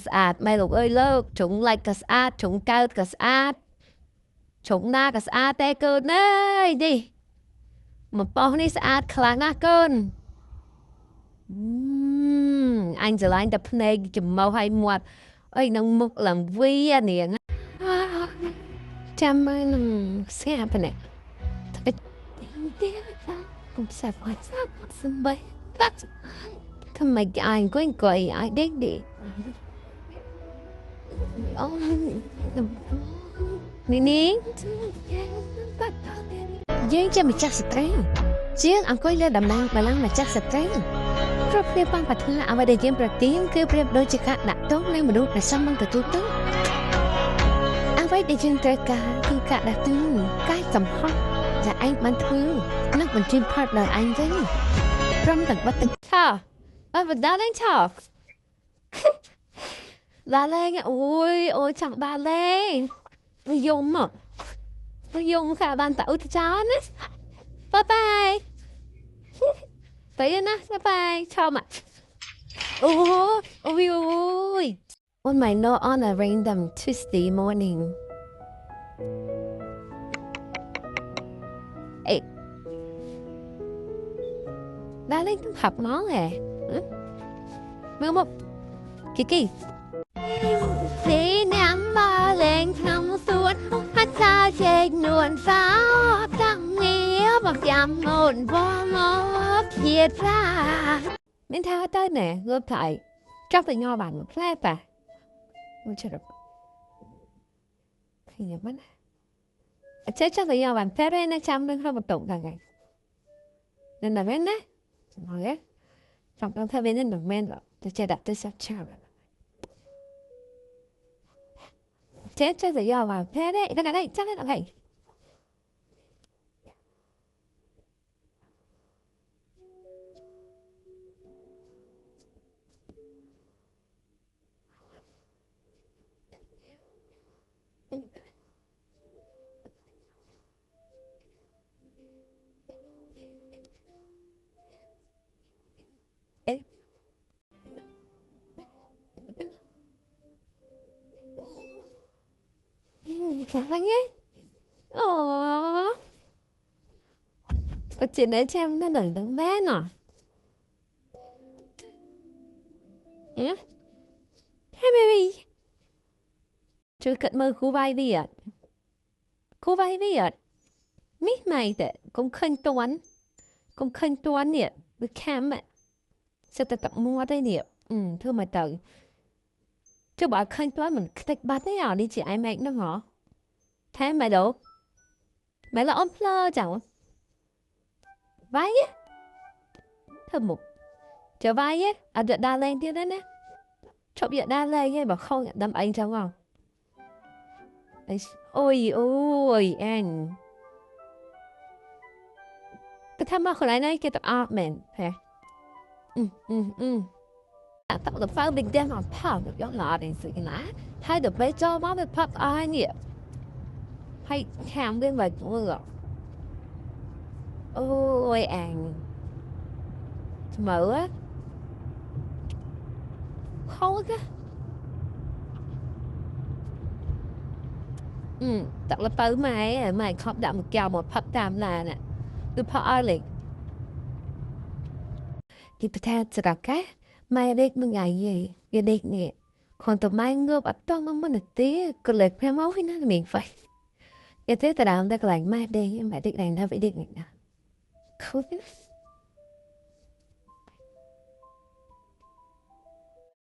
สะอาดไม่ลูกเอ้ยเลิกชงไรก็สะอาดชงเกาก็สะอาดชงหน้าก็สะอาดแต่เกินเลยดิมันปองนี่สะอาดคลางหน้าเกินanhจะไล่แต่เพลงจะมาให้หมดเอ้ยน้องมุกlàm vi à nèจำมันเสียไปเนี่ยcũng sẽ phải sân bay thầm mày ai có anh cười ai đấy đi nè nè với cho mày chắc stress chứ anh coi lên đầm nang mà lăng mà chắc stress rồi phía bang bạch là ở đây game tiếng cứ phía đôi chỉ khác đã tốt nên mà đúng là xong bằng từ tu tốt anh phải để trên trời cả cứ cả đã tư cái tầm hot là anh bán thứ nó còn trên partner anh đấy trong tầng bắt tầng thà anh vẫn đã lên thà bà lên ôi ôi chẳng bà lên dùng mà dùng cả bàn tẩu thì chán á bye bye tới na bye bye chào mà ôi ôi ôi on my note on a random Tuesday morning ê đã lên học món nè mơ một Kiki đi nắm ba lên nằm xuống hát ra trên nuồn pháo tăng nghĩa bằng dằm hồn vô ngóp diệt ra nên theo tới nè gồm thầy trong tình nho bản một phép à muốn chờ được khi nhập mắt chết trong tình nho bản phép đấy nó chăm lên hơn một tổng cả ngày nên là bên đấy nói ấy trong trong theo bên nên được men rồi tôi chơi đặt tôi sẽ chào chết cho tự do vào thế đấy cái này đây chắc là vậy Chẳng lắm ấy có chuyện đấy cho em nó đừng đứng bé nọ Hey baby Chú cận mơ khu vai Việt Khu vai Việt Mít mày thế cũng khinh toán nè với cam ạ sao ta tập mua đây nè thưa mày tự chứ bảo khinh toán mình thích bắt thế nào đi chị ai mẹ nó ngỏ thế mày đâu mày là ôm lơ chẳng vai á thơm một chờ vai á à đợt đa lên tiếp đấy nè chụp đợt đa lên ấy bảo không nhận đâm anh chẳng không ôi ôi anh cái tham gia khởi lại này cái tập art man thế tập được phá bình đen hoàn thảo được gió lọ đến sự cái lá hay được bé cho máu được pop ai nhỉ hay khám bên vậy cũng được ôi anh mở á không á tập là tới mày khóc đạm một kèo một pop tam là nè từ pop ai liền thì ta sẽ đọc cái mai đây một ngày gì cái đây nè còn tụi mai ngơ bắt to mà mình tí cứ lệch phe máu với nó miệng vậy cái thế ta làm ta lại mai đây mà định này ta phải định này nè không biết